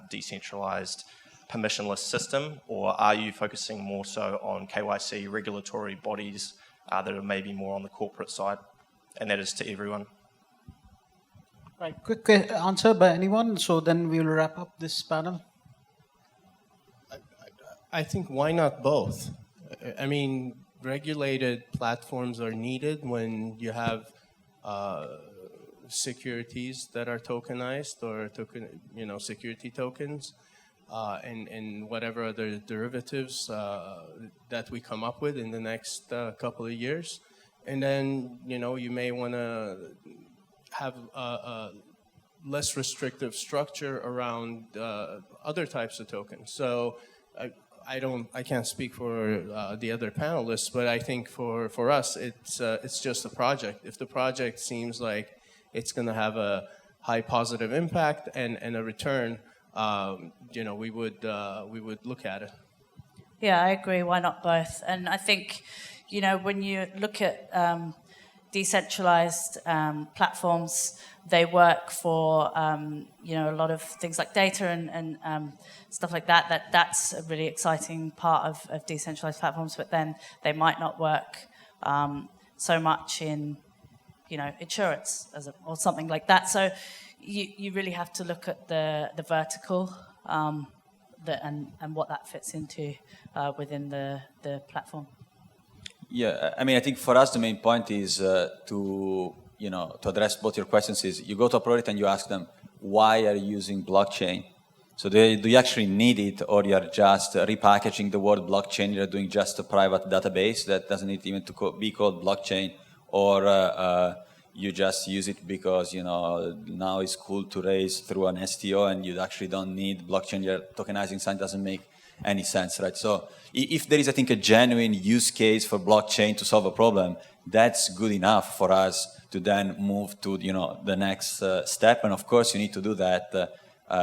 decentralized permissionless system, or are you focusing more so on KYC regulatory bodies that are maybe more on the corporate side? And that is to everyone. Right, quick answer by anyone, so then we'll wrap up this panel. I think why not both? I mean, regulated platforms are needed when you have securities that are tokenized or security tokens. And whatever other derivatives that we come up with in the next couple of years. And then, you may want to have a less restrictive structure around other types of tokens. So I can't speak for the other panelists, but I think for us, it's just a project. If the project seems like it's going to have a high positive impact and a return, we would look at it. Yeah, I agree. Why not both? And I think, when you look at decentralized platforms, they work for, a lot of things like data and stuff like that. That's a really exciting part of decentralized platforms, but then they might not work so much in, insurance or something like that. So you really have to look at the vertical and what that fits into within the platform. Yeah, I think for us the main point is to address both your questions is you go to a project and you ask them, why are you using blockchain? So do you actually need it, or you are just repackaging the word blockchain, you're doing just a private database that doesn't need even to be called blockchain, or you just use it because, now it's cool to raise through an STO and you actually don't need blockchain, you're tokenizing something, doesn't make any sense, right? So if there is, I think, a genuine use case for blockchain to solve a problem, that's good enough for us to then move to, the next step. And of course, you need to do that.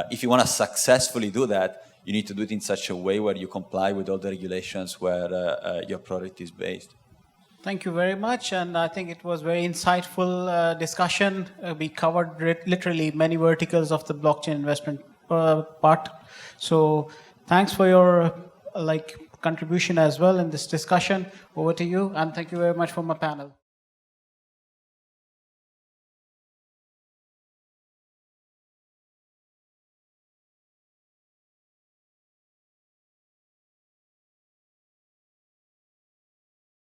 If you want to successfully do that, you need to do it in such a way where you comply with all the regulations where your product is based. Thank you very much, and I think it was very insightful discussion. We covered literally many verticals of the blockchain investment part. So thanks for your contribution as well in this discussion. Over to you, and thank you very much for my panel.